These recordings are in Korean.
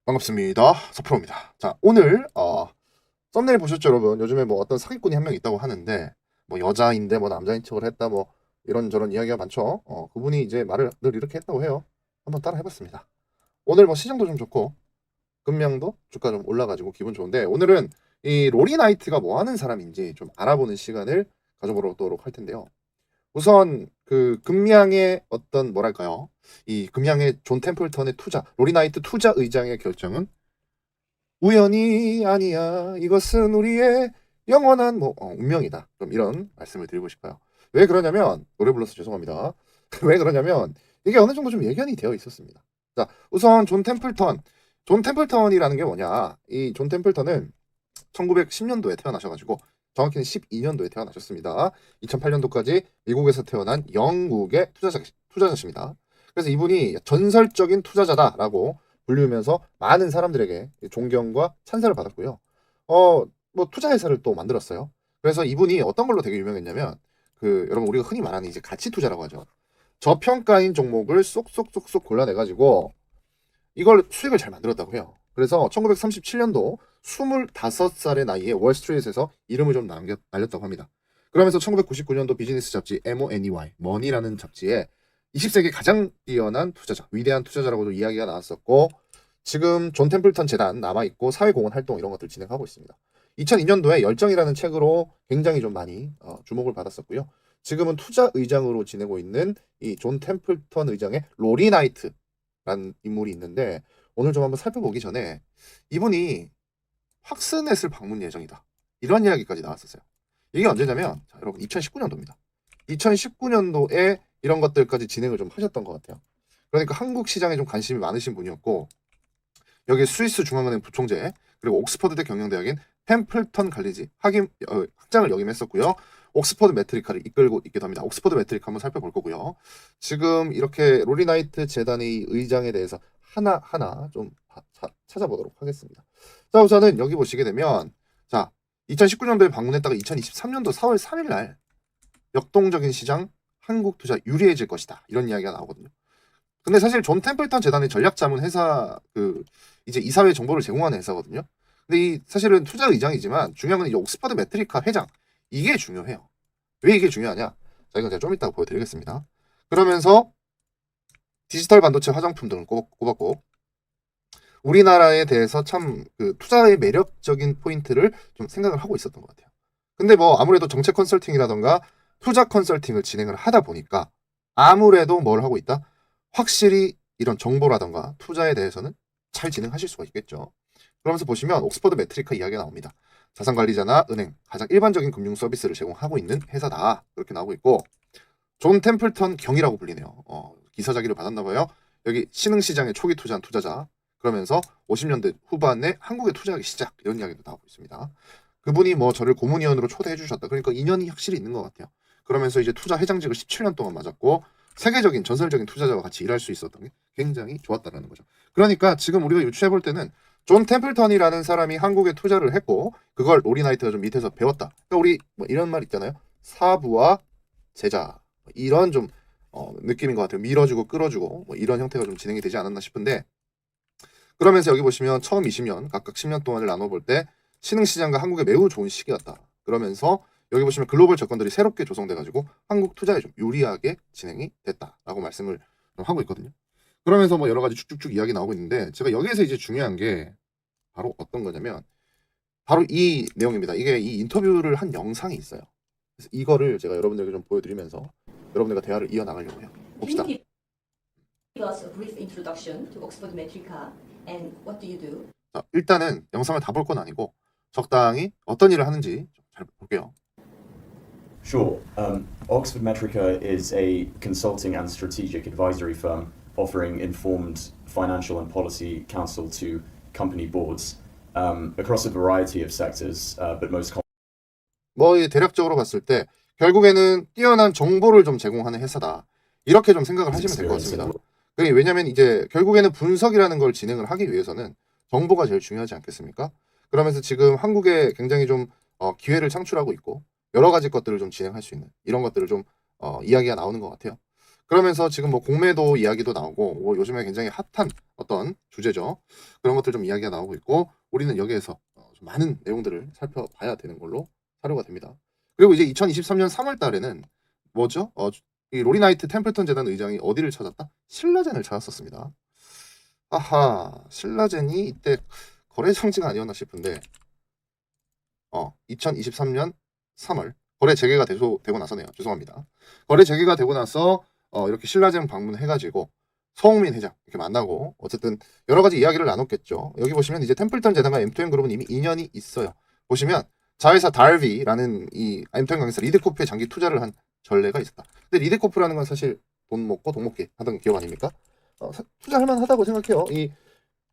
반갑습니다. 서프로입니다. 자, 오늘 썸네일 보셨죠, 여러분? 요즘에 뭐 어떤 사기꾼이 한 명 있다고 하는데 뭐 여자인데 뭐 남자인 척을 했다 뭐 이런저런 이야기가 많죠. 그분이 이제 말을 늘 이렇게 했다고 해요. 한번 따라 해봤습니다. 오늘 뭐 시장도 좀 좋고 금량도 주가 좀 올라가지고 기분 좋은데 오늘은 이 로리 나이트가 뭐 하는 사람인지 좀 알아보는 시간을 가져보도록 할 텐데요. 우선 그 금양의 어떤 뭐랄까요? 이 금양의 존 템플턴의 투자, 로리 나이트 투자 의장의 결정은 우연이 아니야. 이것은 우리의 영원한 뭐 운명이다. 좀 이런 말씀을 드리고 싶어요. 왜 그러냐면 노래 불러서 죄송합니다. 왜 그러냐면 이게 어느 정도 좀 예견이 되어 있었습니다. 자, 우선 존 템플턴. 존 템플턴이라는 게 뭐냐? 이 존 템플턴은 1910년도에 태어나셔가지고 정확히는 12년도에 태어나셨습니다. 2008년도까지 미국에서 태어난 영국의 투자자십니다. 그래서 이분이 전설적인 투자자다라고 불리우면서 많은 사람들에게 존경과 찬사를 받았고요. 뭐 투자 회사를 또 만들었어요. 그래서 이분이 어떤 걸로 되게 유명했냐면 그 여러분 우리가 흔히 말하는 이제 가치 투자라고 하죠. 저평가인 종목을 쏙쏙쏙쏙 골라내가지고 이걸 수익을 잘 만들었다고 해요. 그래서 1937년도 25살의 나이에 월스트리트에서 이름을 좀 날렸다고 합니다. 그러면서 1999년도 비즈니스 잡지 MONEY, 머니라는 잡지에 20세기 가장 뛰어난 투자자, 위대한 투자자라고도 이야기가 나왔었고 지금 존 템플턴 재단 남아있고 사회공헌 활동 이런 것들 진행하고 있습니다. 2002년도에 열정이라는 책으로 굉장히 좀 많이 주목을 받았었고요. 지금은 투자 의장으로 지내고 있는 이 존 템플턴 의장의 로리 나이트라는 인물이 있는데 오늘 좀 한번 살펴보기 전에 이분이 확스넷을 방문 예정이다. 이런 이야기까지 나왔었어요. 이게 언제냐면 자, 여러분 2019년도입니다. 2019년도에 이런 것들까지 진행을 좀 하셨던 것 같아요. 그러니까 한국 시장에 좀 관심이 많으신 분이었고 여기 스위스 중앙은행 부총재 그리고 옥스퍼드대 경영대학인 템플턴 갈리지 학장을 역임했었고요. 옥스퍼드 매트리카를 이끌고 있기도 합니다. 옥스퍼드 매트리카 한번 살펴볼 거고요. 지금 이렇게 로리 나이트 재단의 의장에 대해서 하나하나 좀 찾아보도록 하겠습니다. 자, 우선은 여기 보시게 되면 자 2019년도에 방문했다가 2023년도 4월 3일 날 역동적인 시장 한국 투자 유리해질 것이다. 이런 이야기가 나오거든요. 근데 사실 존 템플턴 재단의 전략자문 회사 이제 이사회 정보를 제공하는 회사거든요. 근데 이 사실은 투자 의장이지만 중요한 건 이 옥스퍼드 매트리카 회장 이게 중요해요. 왜 이게 중요하냐? 자, 이건 제가 좀 이따가 보여드리겠습니다. 그러면서 디지털 반도체 화장품 등을 꼽았고 우리나라에 대해서 참 그 투자의 매력적인 포인트를 좀 생각을 하고 있었던 것 같아요. 근데 뭐 아무래도 정책 컨설팅이라던가 투자 컨설팅을 진행을 하다 보니까 아무래도 뭘 하고 있다? 확실히 이런 정보라던가 투자에 대해서는 잘 진행하실 수가 있겠죠. 그러면서 보시면 옥스퍼드 매트리카 이야기가 나옵니다. 자산관리자나 은행, 가장 일반적인 금융 서비스를 제공하고 있는 회사다. 그렇게 나오고 있고 존 템플턴 경이라고 불리네요. 기사자기를 받았나 봐요. 여기 신흥시장에 초기 투자한 투자자. 그러면서 50년대 후반에 한국에 투자하기 시작. 이런 이야기도 나오고 있습니다. 그분이 뭐 저를 고문위원으로 초대해 주셨다. 그러니까 인연이 확실히 있는 것 같아요. 그러면서 이제 투자 회장직을 17년 동안 맞았고 세계적인 전설적인 투자자와 같이 일할 수 있었던 게 굉장히 좋았다라는 거죠. 그러니까 지금 우리가 유추해 볼 때는 존 템플턴이라는 사람이 한국에 투자를 했고 그걸 로리 나이트가 좀 밑에서 배웠다. 그러니까 우리 뭐 이런 말 있잖아요. 사부와 제자 이런 좀 느낌인 것 같아요. 밀어주고 끌어주고 뭐 이런 형태가 좀 진행이 되지 않았나 싶은데 그러면서 여기 보시면 처음 20년 각각 10년 동안을 나눠볼 때 신흥시장과 한국에 매우 좋은 시기였다. 그러면서 여기 보시면 글로벌 접근들이 새롭게 조성돼가지고 한국 투자에 좀 유리하게 진행이 됐다라고 말씀을 하고 있거든요. 그러면서 뭐 여러 가지 쭉쭉쭉 이야기 나오고 있는데 제가 여기에서 이제 중요한 게 바로 어떤 거냐면 바로 이 내용입니다. 이게 이 인터뷰를 한 영상이 있어요. 그래서 이거를 제가 여러분들에게 좀 보여드리면서 여러분들과 대화를 이어나가려고 해요. Can 봅시다. you give us a brief introduction to Oxford Metrica and what do you do? 자, 일단은 영상을 다 볼 건 아니고 적당히 어떤 일을 하는지 잘 볼게요. Sure. Oxford Metrica is a consulting and strategic advisory firm offering informed financial and policy counsel to company boards across a variety of sectors, but most 뭐 대략적으로 봤을 때 결국에는 뛰어난 정보를 좀 제공하는 회사다. 이렇게 좀 생각을 하시면 될 것 같습니다. 왜냐하면 이제 결국에는 분석이라는 걸 진행을 하기 위해서는 정보가 제일 중요하지 않겠습니까? 그러면서 지금 한국에 굉장히 좀 기회를 창출하고 있고 여러 가지 것들을 좀 진행할 수 있는 이런 것들을 좀 이야기가 나오는 것 같아요. 그러면서 지금 뭐 공매도 이야기도 나오고 뭐 요즘에 굉장히 핫한 어떤 주제죠. 그런 것들 좀 이야기가 나오고 있고 우리는 여기에서 좀 많은 내용들을 살펴봐야 되는 걸로 사료가 됩니다. 그리고 이제 2023년 3월 달에는 뭐죠? 이 로리 나이트 템플턴 재단 의장이 어디를 찾았다? 신라젠을 찾았었습니다. 아하, 신라젠이 이때 거래 성지가 아니었나 싶은데 2023년 3월 거래 재개가 되고 나서네요. 죄송합니다. 거래 재개가 되고 나서 이렇게 신라젠 방문해가지고 서홍민 회장 이렇게 만나고 어쨌든 여러 가지 이야기를 나눴겠죠. 여기 보시면 이제 템플턴 재단과 M2M 그룹은 이미 인연이 있어요. 보시면 자회사 달비라는 이 M2M 강사 리드코프에 장기 투자를 한 전례가 있었다. 근데 리드코프라는 건 사실 돈 먹고 돈 먹기 하던 기업 아닙니까? 투자할 만하다고 생각해요. 이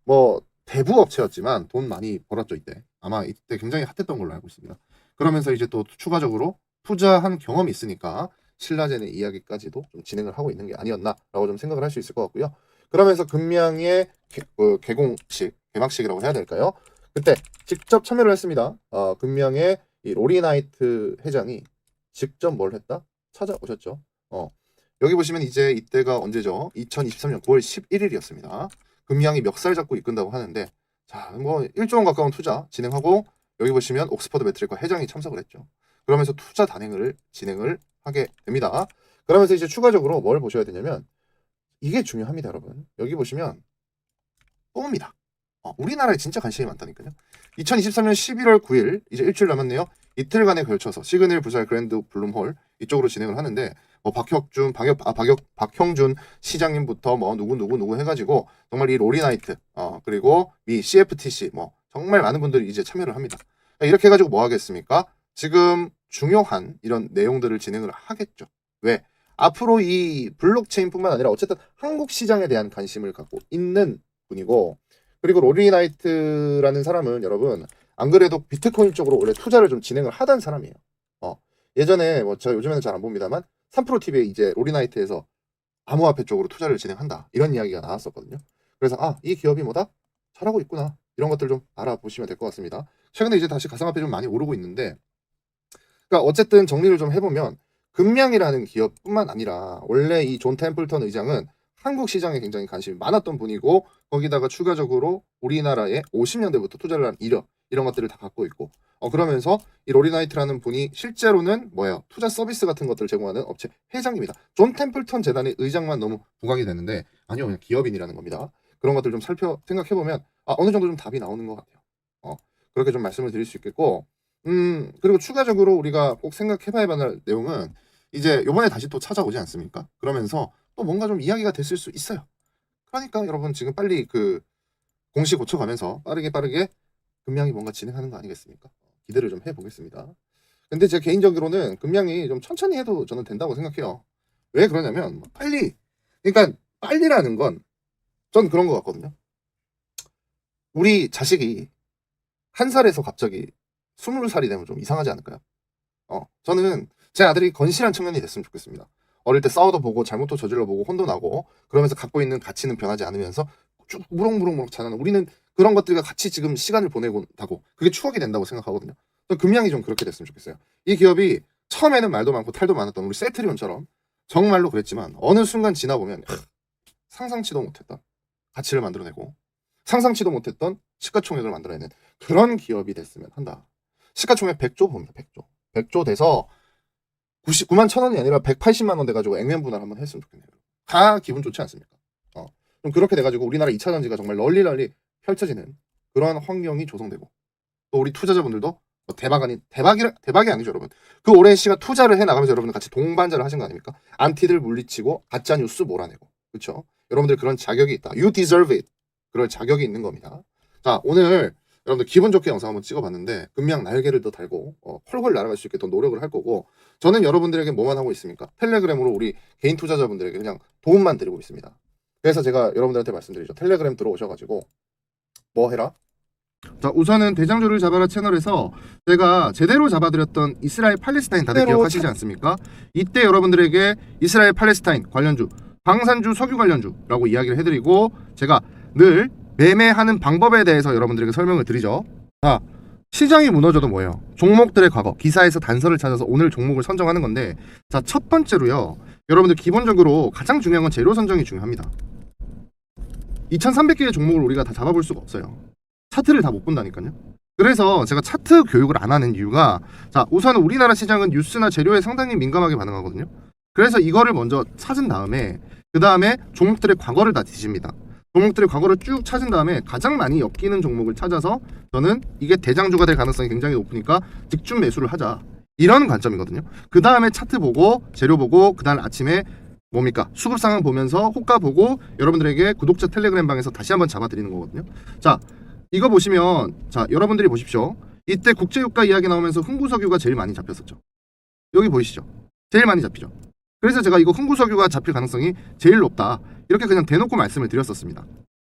뭐 대부 업체였지만 돈 많이 벌었죠 이때. 아마 이때 굉장히 핫했던 걸로 알고 있습니다. 그러면서 이제 또 추가적으로 투자한 경험이 있으니까 신라젠의 이야기까지도 좀 진행을 하고 있는 게 아니었나라고 좀 생각을 할 수 있을 것 같고요. 그러면서 금양의 개막식이라고 해야 될까요? 그때 직접 참여를 했습니다. 금양의 이 로리 나이트 회장이 직접 뭘 했다? 찾아오셨죠. 여기 보시면 이제 이때가 언제죠? 2023년 9월 11일이었습니다. 금양이 멱살 잡고 이끈다고 하는데 자, 뭐 1조 원 가까운 투자 진행하고 여기 보시면 옥스퍼드 매트리카 회장이 참석을 했죠. 그러면서 투자 단행을 진행을 하게 됩니다. 그러면서 이제 추가적으로 뭘 보셔야 되냐면 이게 중요합니다, 여러분. 여기 보시면 똥입니다. 우리나라에 진짜 관심이 많다니까요. 2023년 11월 9일 이제 일주일 남았네요. 이틀간에 걸쳐서 시그널 부살 그랜드 블룸홀 이쪽으로 진행을 하는데 뭐 박형준 시장님부터 뭐 누구 해가지고 정말 이 로리나이트 그리고 미 CFTC 뭐 정말 많은 분들이 이제 참여를 합니다. 이렇게 해가지고 뭐 하겠습니까? 지금 중요한 이런 내용들을 진행을 하겠죠. 왜? 앞으로 이 블록체인뿐만 아니라 어쨌든 한국 시장에 대한 관심을 갖고 있는 분이고 그리고 로리나이트라는 사람은 여러분 안 그래도 비트코인 쪽으로 원래 투자를 좀 진행을 하던 사람이에요. 예전에 뭐 제가 요즘에는 잘 안 봅니다만 3프로TV에 이제 로리나이트에서 암호화폐 쪽으로 투자를 진행한다 이런 이야기가 나왔었거든요. 그래서 이 기업이 뭐다? 잘하고 있구나 이런 것들 좀 알아보시면 될 것 같습니다. 최근에 이제 다시 가상화폐 좀 많이 오르고 있는데 그러니까 어쨌든 정리를 좀 해보면 금양이라는 기업뿐만 아니라 원래 이 존 템플턴 의장은 한국 시장에 굉장히 관심이 많았던 분이고 거기다가 추가적으로 우리나라에 50년대부터 투자를 한 이력 이런 것들을 다 갖고 있고 그러면서 이 로리나이트라는 분이 실제로는 뭐예요? 투자 서비스 같은 것들을 제공하는 업체 회장입니다. 존 템플턴 재단의 의장만 너무 부각이 되는데 아니요 그냥 기업인이라는 겁니다. 그런 것들 좀 생각해보면 어느 정도 좀 답이 나오는 것 같아요. 그렇게 좀 말씀을 드릴 수 있겠고 그리고 추가적으로 우리가 꼭 생각해봐야 할 내용은 이제 요번에 다시 또 찾아오지 않습니까? 그러면서 또 뭔가 좀 이야기가 됐을 수 있어요. 그러니까 여러분 지금 빨리 그 공시 고쳐가면서 빠르게 금양이 뭔가 진행하는 거 아니겠습니까? 기대를 좀 해보겠습니다. 근데 제 개인적으로는 금양이 좀 천천히 해도 저는 된다고 생각해요. 왜 그러냐면 그러니까 빨리라는 건 전 그런 것 같거든요. 우리 자식이 1살에서 갑자기 20살이 되면 좀 이상하지 않을까요? 저는 제 아들이 건실한 청년이 됐으면 좋겠습니다. 어릴 때 싸워도 보고 잘못도 저질러 보고 혼도 나고 그러면서 갖고 있는 가치는 변하지 않으면서 쭉 무럭무럭 자라는 우리는 그런 것들과 같이 지금 시간을 보내고 하고 그게 추억이 된다고 생각하거든요. 금양이 좀 그렇게 됐으면 좋겠어요. 이 기업이 처음에는 말도 많고 탈도 많았던 우리 세트리온처럼 정말로 그랬지만 어느 순간 지나보면 상상치도 못했던 가치를 만들어내고 상상치도 못했던 시가총액을 만들어내는 그런 기업이 됐으면 한다. 시가총액 100조 봅니다. 100조 돼서 99만 1,000원이 아니라 180만 원 돼가지고 액면분할 한번 했으면 좋겠네요. 다 기분 좋지 않습니까? 좀 그렇게 돼가지고 우리나라 2차 전지가 정말 널리 펼쳐지는 그러한 환경이 조성되고 또 우리 투자자분들도 대박이 아니죠 여러분. 그 오랜 시간 투자를 해나가면서 여러분들 같이 동반자를 하신 거 아닙니까? 안티들 물리치고 가짜뉴스 몰아내고 그렇죠? 여러분들 그런 자격이 있다. You deserve it. 그럴 자격이 있는 겁니다. 자 오늘 여러분들 기분 좋게 영상 한번 찍어봤는데 금양 날개를 더 달고 펄펄 날아갈 수 있게 더 노력을 할 거고 저는 여러분들에게 뭐만 하고 있습니까? 텔레그램으로 우리 개인 투자자분들에게 그냥 도움만 드리고 있습니다. 그래서 제가 여러분들한테 말씀드리죠. 텔레그램 들어오셔가지고 뭐 해라? 자 우선은 대장조를 잡아라 채널에서 제가 제대로 잡아드렸던 이스라엘 팔레스타인 다들 기억하시지 않습니까? 이때 여러분들에게 이스라엘 팔레스타인 관련주 방산주 석유 관련주라고 이야기를 해드리고 제가 늘 매매하는 방법에 대해서 여러분들에게 설명을 드리죠. 자 시장이 무너져도 뭐예요? 종목들의 과거 기사에서 단서를 찾아서 오늘 종목을 선정하는 건데 자 첫 번째로요 여러분들 기본적으로 가장 중요한 건 재료 선정이 중요합니다. 2300개의 종목을 우리가 다 잡아볼 수가 없어요. 차트를 다 못 본다니까요. 그래서 제가 차트 교육을 안 하는 이유가, 자, 우선 우리나라 시장은 뉴스나 재료에 상당히 민감하게 반응하거든요. 그래서 이거를 먼저 찾은 다음에 그 다음에 종목들의 과거를 다 뒤집니다. 종목들의 과거를 쭉 찾은 다음에 가장 많이 엮이는 종목을 찾아서 저는 이게 대장주가 될 가능성이 굉장히 높으니까 직중 매수를 하자, 이런 관점이거든요. 그 다음에 차트 보고 재료 보고 그 다음 아침에 뭡니까? 수급 상황 보면서 호가 보고 여러분들에게 구독자 텔레그램 방에서 다시 한번 잡아드리는 거거든요. 자, 이거 보시면, 자, 여러분들이 보십시오. 이때 국제유가 이야기 나오면서 흥구석유가 제일 많이 잡혔었죠. 여기 보이시죠? 제일 많이 잡히죠. 그래서 제가 이거 흥구석유가 잡힐 가능성이 제일 높다, 이렇게 그냥 대놓고 말씀을 드렸었습니다.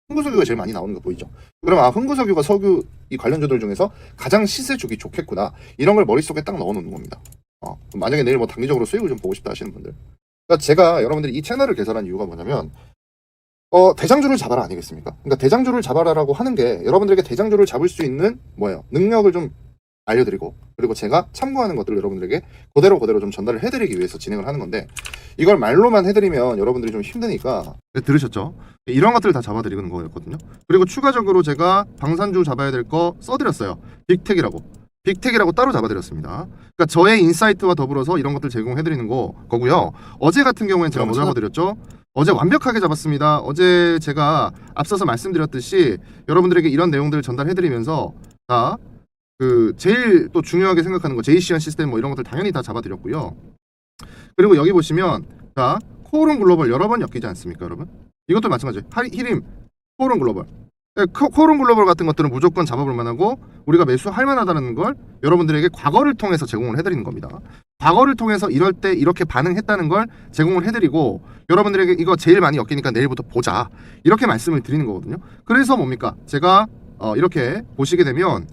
흥구석유가 제일 많이 나오는 거 보이죠? 그럼 흥구석유가 석유 이 관련주들 중에서 가장 시세 주기 좋겠구나, 이런 걸 머릿속에 딱 넣어놓는 겁니다. 만약에 내일 뭐 단기적으로 수익을 좀 보고 싶다 하시는 분들, 그러니까 제가 여러분들이 이 채널을 개설한 이유가 뭐냐면, 대장주를 잡아라 아니겠습니까? 그러니까 대장주를 잡아라라고 하는 게 여러분들에게 대장주를 잡을 수 있는 뭐예요? 능력을 좀 알려드리고, 그리고 제가 참고하는 것들을 여러분들에게 그대로 좀 전달을 해드리기 위해서 진행을 하는 건데, 이걸 말로만 해드리면 여러분들이 좀 힘드니까. 네, 들으셨죠? 이런 것들을 다 잡아드리는 거였거든요. 그리고 추가적으로 제가 방산주 잡아야 될 거 써드렸어요. 빅텍이라고 따로 잡아드렸습니다. 그러니까 저의 인사이트와 더불어서 이런 것들 제공해드리는 거고요. 어제 같은 경우에는 제가 뭐 잡아드렸죠? 어제 완벽하게 잡았습니다. 어제 제가 앞서서 말씀드렸듯이 여러분들에게 이런 내용들을 전달해드리면서 다 제일 또 중요하게 생각하는 거, 제이시안 시스템 뭐 이런 것들 당연히 다 잡아드렸고요. 그리고 여기 보시면, 자, 코오롱 글로벌 여러 번 엮이지 않습니까, 여러분? 이것도 마찬가지예요. 히림, 코오롱 글로벌. 코오롱 글로벌 같은 것들은 무조건 잡아볼 만하고 우리가 매수할 만하다는 걸 여러분들에게 과거를 통해서 제공을 해드리는 겁니다. 과거를 통해서 이럴 때 이렇게 반응했다는 걸 제공을 해드리고, 여러분들에게 이거 제일 많이 엮이니까 내일부터 보자, 이렇게 말씀을 드리는 거거든요. 그래서 뭡니까? 제가 이렇게 보시게 되면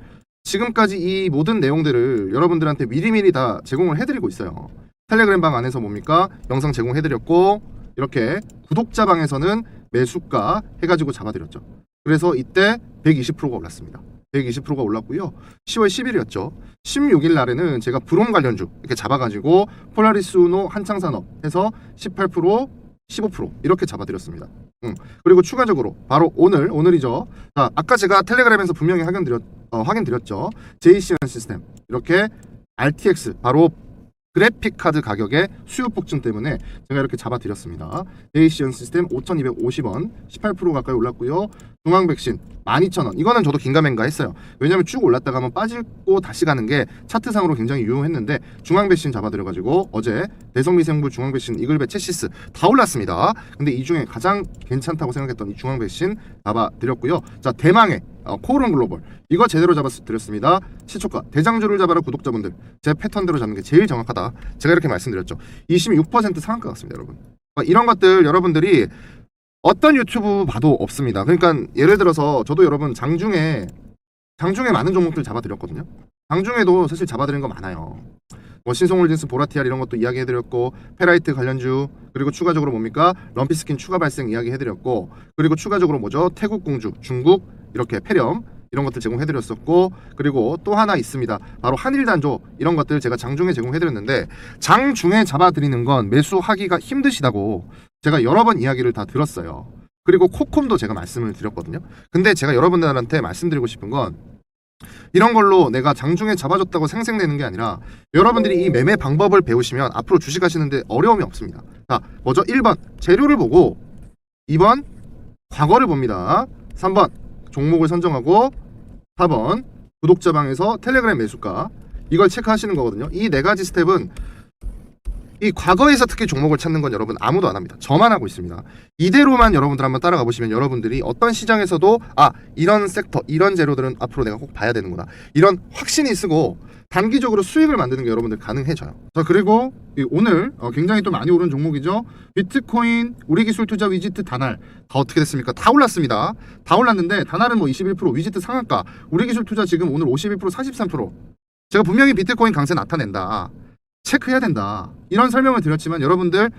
지금까지 이 모든 내용들을 여러분들한테 미리미리 다 제공을 해드리고 있어요. 텔레그램 방 안에서 뭡니까? 영상 제공해드렸고, 이렇게 구독자 방에서는 매수가 해가지고 잡아드렸죠. 그래서 이때 120%가 올랐습니다. 120%가 올랐고요. 10월 10일이었죠. 16일 날에는 제가 브롬 관련주 이렇게 잡아가지고 폴라리스 우노 한창산업 해서 18%, 15% 이렇게 잡아드렸습니다. 그리고 추가적으로 바로 오늘이죠. 자, 아까 제가 텔레그램에서 분명히 확인드렸죠. 제이시안 시스템 이렇게 RTX 바로 그래픽 카드 가격의 수요 폭증 때문에 제가 이렇게 잡아드렸습니다. 제이시안 시스템 5,250원 18% 가까이 올랐고요. 중앙백신 12,000원. 이거는 저도 긴가민가 했어요. 왜냐면 쭉 올랐다가 한번 빠지고 다시 가는 게 차트상으로 굉장히 유효했는데, 중앙백신 잡아드려가지고 어제 대성미생물 중앙백신 이글베 체시스 다 올랐습니다. 근데 이 중에 가장 괜찮다고 생각했던 이 중앙백신 잡아드렸고요. 자, 대망의 코오롱 글로벌 이거 제대로 잡아드렸습니다. 시초가 대장주를 잡아라 구독자분들, 제 패턴대로 잡는 게 제일 정확하다, 제가 이렇게 말씀드렸죠. 26% 상한가 같습니다, 여러분. 이런 것들 여러분들이 어떤 유튜브 봐도 없습니다. 그러니까 예를 들어서 저도 여러분 장중에 많은 종목들 잡아드렸거든요. 장중에도 사실 잡아드린 거 많아요. 뭐 신성홀딩스, 보라티알 이런 것도 이야기해드렸고, 페라이트 관련주, 그리고 추가적으로 뭡니까? 럼피스킨 추가 발생 이야기해드렸고, 그리고 추가적으로 뭐죠? 태국 공주, 중국 이렇게 폐렴 이런 것들 제공해드렸었고, 그리고 또 하나 있습니다. 바로 한일단조 이런 것들 제가 장중에 제공해드렸는데, 장중에 잡아드리는 건 매수하기가 힘드시다고 제가 여러 번 이야기를 다 들었어요. 그리고 코콤도 제가 말씀을 드렸거든요. 근데 제가 여러분들한테 말씀드리고 싶은 건, 이런 걸로 내가 장중에 잡아줬다고 생색내는 게 아니라 여러분들이 이 매매 방법을 배우시면 앞으로 주식하시는데 어려움이 없습니다. 자, 먼저 1번 재료를 보고, 2번 과거를 봅니다. 3번 종목을 선정하고, 4번 구독자 방에서 텔레그램 매수가, 이걸 체크하시는 거거든요. 이 네 가지 스텝은 이 과거에서 특히 종목을 찾는 건 여러분 아무도 안 합니다. 저만 하고 있습니다. 이대로만 여러분들 한번 따라가 보시면 여러분들이 어떤 시장에서도 이런 섹터, 이런 재료들은 앞으로 내가 꼭 봐야 되는구나, 이런 확신이 쓰고 단기적으로 수익을 만드는 게 여러분들 가능해져요. 자, 그리고 오늘 굉장히 또 많이 오른 종목이죠. 비트코인, 우리기술투자, 위지트, 다날 다 어떻게 됐습니까? 다 올랐습니다. 다 올랐는데 다날은 뭐 21%, 위지트 상한가, 우리기술투자 지금 오늘 51%, 43%. 제가 분명히 비트코인 강세 나타낸다, 체크해야 된다, 이런 설명을 드렸지만 여러분들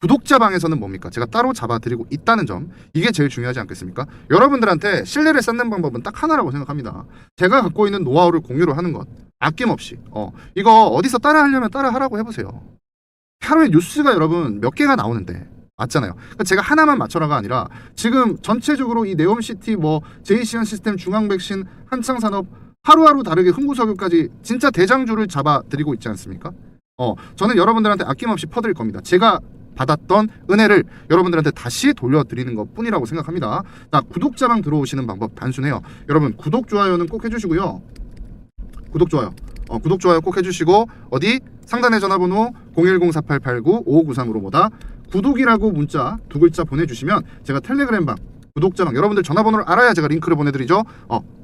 구독자 방에서는 뭡니까? 제가 따로 잡아드리고 있다는 점, 이게 제일 중요하지 않겠습니까? 여러분들한테 신뢰를 쌓는 방법은 딱 하나라고 생각합니다. 제가 갖고 있는 노하우를 공유를 하는 것, 아낌없이. 이거 어디서 따라하려면 따라하라고 해보세요. 하루에 뉴스가 여러분 몇 개가 나오는데 맞잖아요. 그러니까 제가 하나만 맞춰라가 아니라 지금 전체적으로 이 네옴시티 뭐 제이시안 시스템 중앙백신 한창산업 하루하루 다르게 흥구석유까지 진짜 대장주를 잡아드리고 있지 않습니까? 저는 여러분들한테 아낌없이 퍼드릴 겁니다. 제가 받았던 은혜를 여러분들한테 다시 돌려드리는 것 뿐이라고 생각합니다. 자, 구독자방 들어오시는 방법 단순해요. 여러분 구독, 좋아요는 꼭 해주시고요. 구독, 좋아요. 구독, 좋아요 꼭 해주시고 어디 상단의 전화번호 010-4889-5593으로 뭐다 구독이라고 문자 두 글자 보내주시면 제가 텔레그램방 구독자방 여러분들 전화번호를 알아야 제가 링크를 보내드리죠.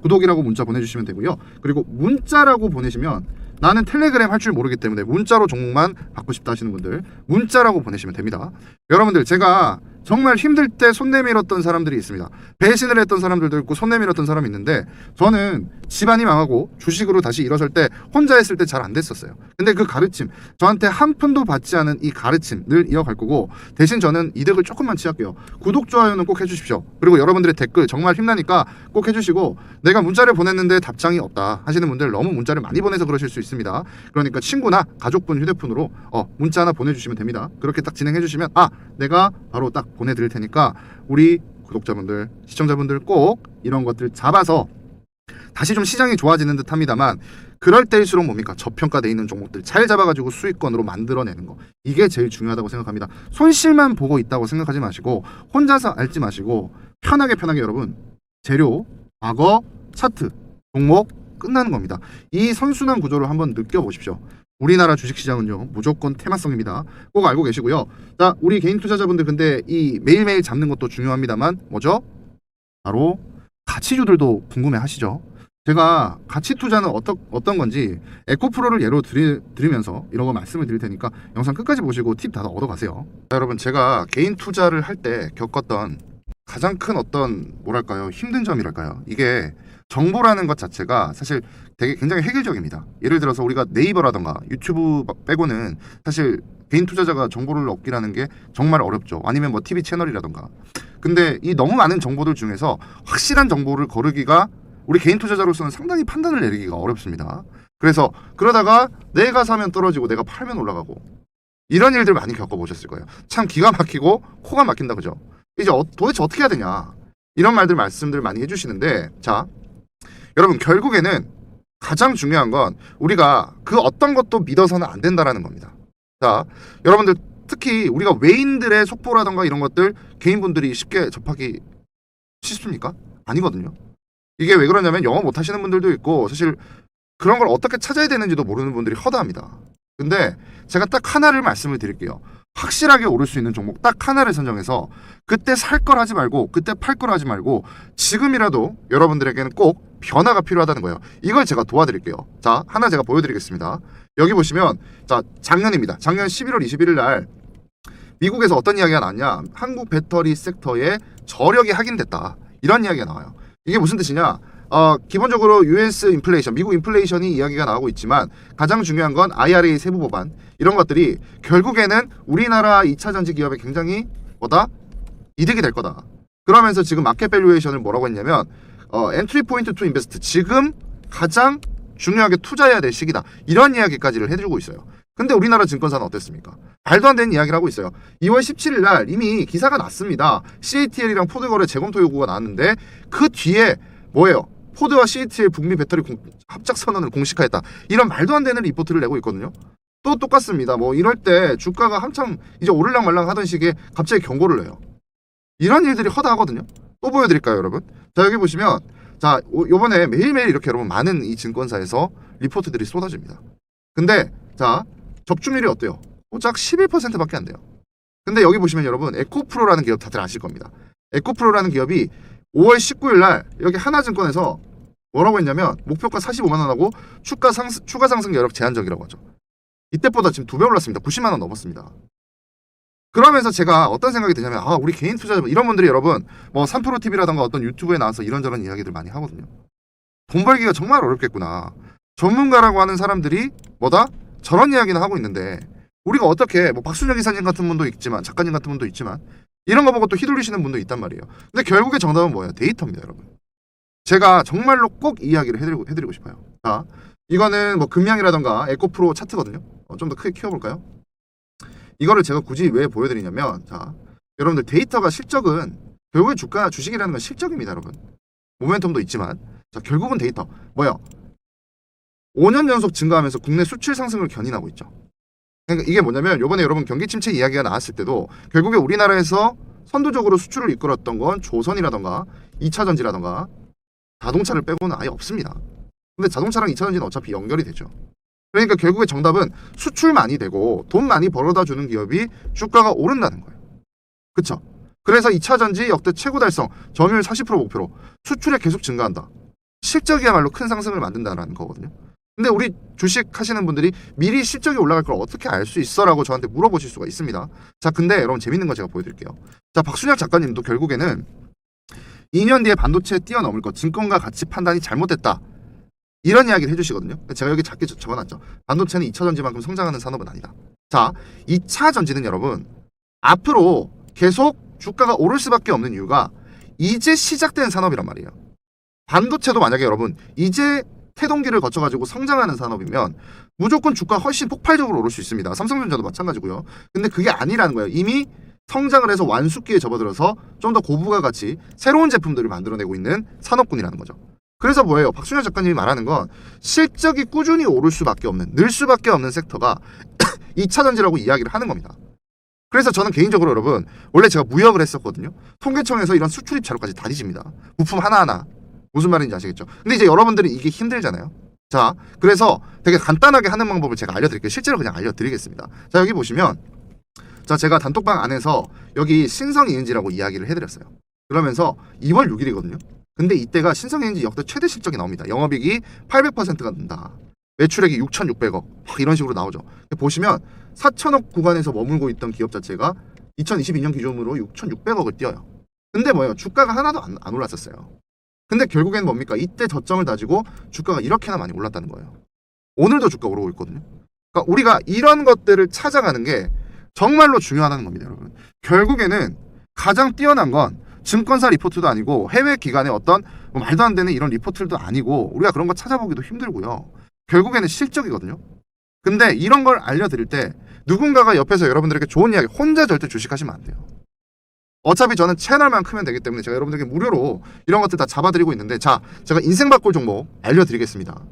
구독이라고 문자 보내주시면 되고요. 그리고 문자라고 보내시면 나는 텔레그램 할 줄 모르기 때문에 문자로 종목만 받고 싶다 하시는 분들 문자라고 보내시면 됩니다. 여러분들 제가 정말 힘들 때 손 내밀었던 사람들이 있습니다. 배신을 했던 사람들도 있고 손 내밀었던 사람이 있는데 저는 집안이 망하고 주식으로 다시 일어설 때 혼자 했을 때 잘 안 됐었어요. 근데 그 가르침 저한테 한 푼도 받지 않은 이 가르침 늘 이어갈 거고 대신 저는 이득을 조금만 취할게요. 구독, 좋아요는 꼭 해주십시오. 그리고 여러분들의 댓글 정말 힘나니까 꼭 해주시고 내가 문자를 보냈는데 답장이 없다 하시는 분들 너무 문자를 많이 보내서 그러실 수 있습니다. 그러니까 친구나 가족분 휴대폰으로 문자 하나 보내주시면 됩니다. 그렇게 딱 진행해 주시면 내가 바로 딱 보내드릴 테니까 우리 구독자분들 시청자분들 꼭 이런 것들 잡아서 다시 좀 시장이 좋아지는 듯 합니다만 그럴 때일수록 뭡니까 저평가돼 있는 종목들 잘 잡아가지고 수익권으로 만들어내는 거 이게 제일 중요하다고 생각합니다. 손실만 보고 있다고 생각하지 마시고 혼자서 앓지 마시고 편하게 여러분 재료, 과거, 차트, 종목 끝나는 겁니다. 이 선순환 구조를 한번 느껴보십시오. 우리나라 주식시장은요 무조건 테마성입니다. 꼭 알고 계시고요. 자, 우리 개인 투자자분들 근데 이 매일매일 잡는 것도 중요합니다만 뭐죠? 바로 가치주들도 궁금해 하시죠. 제가 가치 투자는 어떤 건지 에코프로를 예로 들으면서 이런 거 말씀을 드릴 테니까 영상 끝까지 보시고 팁 다 얻어가세요. 자, 여러분 제가 개인 투자를 할 때 겪었던 가장 큰 어떤 뭐랄까요 힘든 점이랄까요 이게 정보라는 것 자체가 사실 되게 굉장히 획일적입니다. 예를 들어서 우리가 네이버라던가 유튜브 빼고는 사실 개인 투자자가 정보를 얻기라는 게 정말 어렵죠. 아니면 뭐 TV 채널이라던가. 근데 이 너무 많은 정보들 중에서 확실한 정보를 거르기가 우리 개인 투자자로서는 상당히 판단을 내리기가 어렵습니다. 그래서 그러다가 내가 사면 떨어지고 내가 팔면 올라가고 이런 일들 많이 겪어보셨을 거예요. 참 기가 막히고 코가 막힌다 그죠? 이제 도대체 어떻게 해야 되냐 이런 말씀들 많이 해주시는데 자 여러분 결국에는 가장 중요한 건 우리가 그 어떤 것도 믿어서는 안 된다라는 겁니다. 자 여러분들 특히 우리가 외인들의 속보라던가 이런 것들 개인분들이 쉽게 접하기 쉽습니까? 아니거든요. 이게 왜 그러냐면 영어 못 하시는 분들도 있고 사실 그런 걸 어떻게 찾아야 되는지도 모르는 분들이 허다합니다. 근데 제가 딱 하나를 말씀을 드릴게요. 확실하게 오를 수 있는 종목 딱 하나를 선정해서 그때 살 걸 하지 말고 그때 팔 걸 하지 말고 지금이라도 여러분들에게는 꼭 변화가 필요하다는 거예요. 이걸 제가 도와드릴게요. 자, 하나 제가 보여드리겠습니다. 여기 보시면 자 작년입니다. 작년 11월 21일 날 미국에서 어떤 이야기가 나왔냐. 한국 배터리 섹터에 저력이 확인됐다. 이런 이야기가 나와요. 이게 무슨 뜻이냐. 기본적으로 US 인플레이션, 미국 인플레이션이 이야기가 나오고 있지만 가장 중요한 건 IRA 세부 법안 이런 것들이 결국에는 우리나라 2차 전지 기업에 굉장히 이득이 될 거다. 그러면서 지금 마켓 밸류에이션을 뭐라고 했냐면 엔트리 포인트 투 인베스트 지금 가장 중요하게 투자해야 될 시기다. 이런 이야기까지를 해주고 있어요. 근데 우리나라 증권사는 어땠습니까? 말도 안 되는 이야기를 하고 있어요. 2월 17일 날 이미 기사가 났습니다. CATL이랑 포드 거래 재검토 요구가 나왔는데 그 뒤에 뭐예요? 포드와 CATL 북미 배터리 합작 선언을 공식화했다. 이런 말도 안 되는 리포트를 내고 있거든요. 또 똑같습니다. 뭐 이럴 때 주가가 한참 이제 오르락 말락 하던 시기에 갑자기 경고를 내요. 이런 일들이 허다하거든요. 또 보여드릴까요, 여러분? 자, 여기 보시면 자 요번에 매일매일 이렇게 여러분 많은 이 증권사에서 리포트들이 쏟아집니다. 근데 자 적중률이 어때요? 고작 11%밖에 안 돼요. 근데 여기 보시면 여러분 에코프로라는 기업 다들 아실 겁니다. 에코프로라는 기업이 5월 19일 날 여기 하나증권에서 뭐라고 했냐면 목표가 45만 원하고 추가 상승 여력 제한적이라고 하죠. 이때보다 지금 2배 올랐습니다. 90만 원 넘었습니다. 그러면서 제가 어떤 생각이 드냐면 우리 개인 투자자 이런 분들이 여러분 뭐 3프로TV라던가 어떤 유튜브에 나와서 이런저런 이야기들 많이 하거든요. 돈 벌기가 정말 어렵겠구나. 전문가라고 하는 사람들이 저런 이야기는 하고 있는데 우리가 어떻게 뭐 박순혁 이사님 같은 분도 있지만 작가님 같은 분도 있지만 이런 거 보고 또 휘둘리시는 분도 있단 말이에요. 근데 결국에 정답은 뭐예요? 데이터입니다, 여러분. 제가 정말로 꼭 이 이야기를 해드리고 싶어요. 자, 이거는 뭐 금양이라던가 에코프로 차트거든요. 좀 더 크게 키워볼까요? 이거를 제가 굳이 왜 보여드리냐면, 자, 여러분들 데이터가 실적은 결국에 주가 주식이라는 건 실적입니다, 여러분. 모멘텀도 있지만, 자, 결국은 데이터 뭐요? 5년 연속 증가하면서 국내 수출 상승을 견인하고 있죠. 그러니까 이게 뭐냐면 요번에 여러분 경기 침체 이야기가 나왔을 때도 결국에 우리나라에서 선두적으로 수출을 이끌었던 건 조선이라던가 2차전지라던가 자동차를 빼고는 아예 없습니다. 근데 자동차랑 2차전지는 어차피 연결이 되죠. 그러니까 결국에 정답은 수출 많이 되고 돈 많이 벌어다 주는 기업이 주가가 오른다는 거예요. 그쵸? 그래서 2차전지 역대 최고 달성, 점유율 40% 목표로 수출에 계속 증가한다. 실적이야말로 큰 상승을 만든다는 거거든요. 근데 우리 주식 하시는 분들이 미리 실적이 올라갈 걸 어떻게 알 수 있어? 라고 저한테 물어보실 수가 있습니다. 자, 근데 여러분 재밌는 거 제가 보여드릴게요. 자, 박순혁 작가님도 결국에는 2년 뒤에 반도체에 뛰어넘을 것, 증권가 가치 판단이 잘못됐다. 이런 이야기를 해주시거든요. 제가 여기 작게 적어놨죠. 반도체는 2차전지만큼 성장하는 산업은 아니다. 자, 2차전지는 여러분 앞으로 계속 주가가 오를 수밖에 없는 이유가 이제 시작된 산업이란 말이에요. 반도체도 만약에 여러분 이제 태동기를 거쳐가지고 성장하는 산업이면 무조건 주가 훨씬 폭발적으로 오를 수 있습니다. 삼성전자도 마찬가지고요. 근데 그게 아니라는 거예요. 이미 성장을 해서 완숙기에 접어들어서 좀 더 고부가 가치 새로운 제품들을 만들어내고 있는 산업군이라는 거죠. 그래서 뭐예요? 박순혁 작가님이 말하는 건 실적이 꾸준히 오를 수밖에 없는, 늘 수밖에 없는 섹터가 2차전지라고 이야기를 하는 겁니다. 그래서 저는 개인적으로 여러분 원래 제가 무역을 했었거든요. 통계청에서 이런 수출입 자료까지 다 뒤집니다. 부품 하나하나. 무슨 말인지 아시겠죠? 근데 이제 여러분들이 이게 힘들잖아요. 자, 그래서 되게 간단하게 하는 방법을 제가 알려드릴게요. 실제로 그냥 알려드리겠습니다. 자, 여기 보시면 자, 제가 단톡방 안에서 여기 신성 ENG라고 이야기를 해드렸어요. 그러면서 2월 6일이거든요. 근데 이때가 신성 ENG 역대 최대 실적이 나옵니다. 영업이익이 800%가 는다. 매출액이 6,600억. 막 이런 식으로 나오죠. 보시면 4천억 구간에서 머물고 있던 기업 자체가 2022년 기준으로 6,600억을 뛰어요. 근데 뭐예요? 주가가 하나도 안 올랐었어요. 근데 결국엔 뭡니까? 이때 저점을 다지고 주가가 이렇게나 많이 올랐다는 거예요. 오늘도 주가 오르고 있거든요. 그러니까 우리가 이런 것들을 찾아가는 게 정말로 중요하다는 겁니다, 여러분. 결국에는 가장 뛰어난 건 증권사 리포트도 아니고 해외 기관의 어떤 뭐 말도 안 되는 이런 리포트도 아니고 우리가 그런 거 찾아보기도 힘들고요. 결국에는 실적이거든요. 근데 이런 걸 알려드릴 때 누군가가 옆에서 여러분들에게 좋은 이야기, 혼자 절대 주식하시면 안 돼요. 어차피 저는 채널만 크면 되기 때문에 제가 여러분들에게 무료로 이런 것들 다 잡아드리고 있는데, 자, 제가 인생 바꿀 종목 알려드리겠습니다.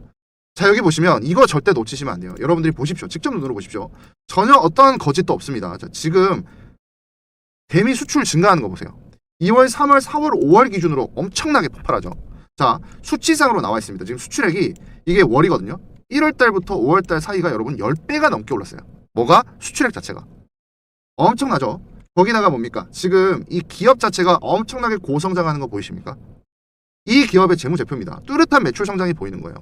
자, 여기 보시면 이거 절대 놓치시면 안 돼요. 여러분들이 보십시오. 직접 눈으로 보십시오. 전혀 어떠한 거짓도 없습니다. 자, 지금 대미 수출 증가하는 거 보세요. 2월, 3월, 4월, 5월 기준으로 엄청나게 폭발하죠. 자, 수치상으로 나와 있습니다. 지금 수출액이 이게 월이거든요. 1월 달부터 5월 달 사이가 여러분 10배가 넘게 올랐어요. 뭐가? 수출액 자체가. 엄청나죠? 거기다가 뭡니까? 지금 이 기업 자체가 엄청나게 고성장하는 거 보이십니까? 이 기업의 재무제표입니다. 뚜렷한 매출 성장이 보이는 거예요.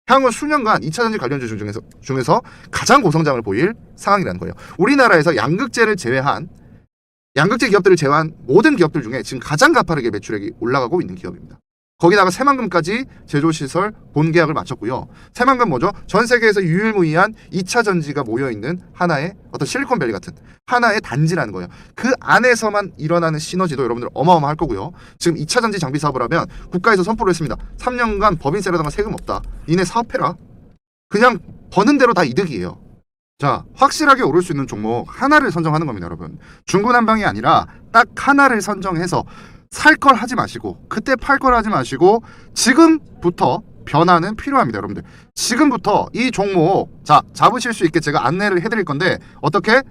향후 수년간 2차전지 관련주 중에서 가장 고성장을 보일 상황이라는 거예요. 우리나라에서 양극재를 제외한 양극재 기업들을 제외한 모든 기업들 중에 지금 가장 가파르게 매출액이 올라가고 있는 기업입니다. 거기다가 새만금까지 제조시설 본계약을 마쳤고요. 새만금 뭐죠? 전 세계에서 유일무이한 2차 전지가 모여있는 하나의 어떤 실리콘밸리 같은 하나의 단지라는 거예요. 그 안에서만 일어나는 시너지도 여러분들 어마어마할 거고요. 지금 2차 전지 장비 사업을 하면 국가에서 선포를 했습니다. 3년간 법인세라든가 세금 없다. 니네 사업해라. 그냥 버는 대로 다 이득이에요. 자, 확실하게 오를 수 있는 종목 하나를 선정하는 겁니다, 여러분. 중구난방이 아니라 딱 하나를 선정해서 살 걸 하지 마시고 그때 팔 걸 하지 마시고 지금부터 변화는 필요합니다, 여러분들. 지금부터 이 종목 자 잡으실 수 있게 제가 안내를 해드릴 건데 어떻게?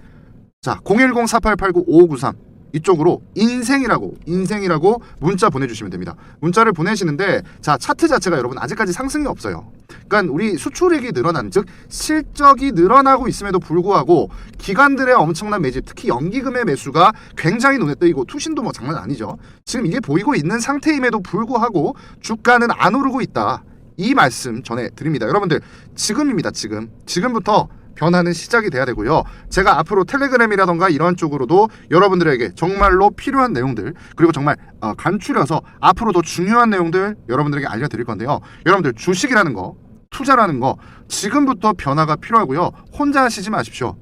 자 010-4889-5593 이쪽으로 인생이라고 문자 보내주시면 됩니다. 문자를 보내시는데 자 차트 자체가 여러분 아직까지 상승이 없어요. 그러니까 우리 수출액이 늘어나는 즉 실적이 늘어나고 있음에도 불구하고 기관들의 엄청난 매집 특히 연기금의 매수가 굉장히 눈에 띄고 투신도 뭐 장난 아니죠. 지금 이게 보이고 있는 상태임에도 불구하고 주가는 안 오르고 있다. 이 말씀 전해드립니다. 여러분들 지금입니다. 지금부터 변화는 시작이 돼야 되고요. 제가 앞으로 텔레그램이라던가 이런 쪽으로도 여러분들에게 정말로 필요한 내용들 그리고 정말 간추려서 앞으로도 중요한 내용들 여러분들에게 알려드릴 건데요. 여러분들 주식이라는 거 투자라는 거 지금부터 변화가 필요하고요. 혼자 하시지 마십시오.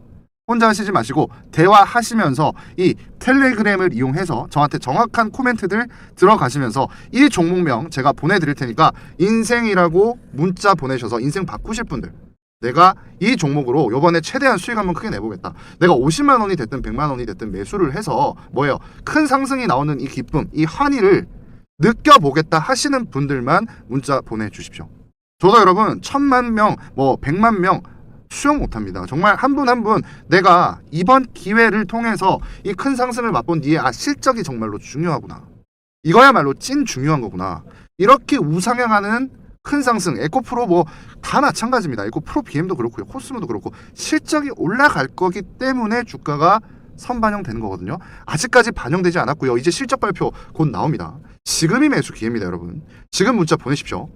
혼자 하시지 마시고 대화하시면서 이 텔레그램을 이용해서 저한테 정확한 코멘트들 들어가시면서 이 종목명 제가 보내드릴 테니까 인생이라고 문자 보내셔서 인생 바꾸실 분들 내가 이 종목으로 요번에 최대한 수익 한번 크게 내보겠다. 내가 50만 원이 됐든 100만 원이 됐든 매수를 해서 뭐예요? 큰 상승이 나오는 이 기쁨, 이 환희를 느껴보겠다 하시는 분들만 문자 보내주십시오. 저도 여러분 1000만 명, 뭐 100만 명 수용 못합니다. 정말 한 분 한 분 내가 이번 기회를 통해서 이 큰 상승을 맛본 뒤에 실적이 정말로 중요하구나. 이거야말로 찐 중요한 거구나. 이렇게 우상향하는 큰 상승, 에코프로 뭐 다 마찬가지입니다. 에코프로 BM도 그렇고요. 코스모도 그렇고 실적이 올라갈 거기 때문에 주가가 선반영되는 거거든요. 아직까지 반영되지 않았고요. 이제 실적 발표 곧 나옵니다. 지금이 매수 기회입니다, 여러분. 지금 문자 보내십시오.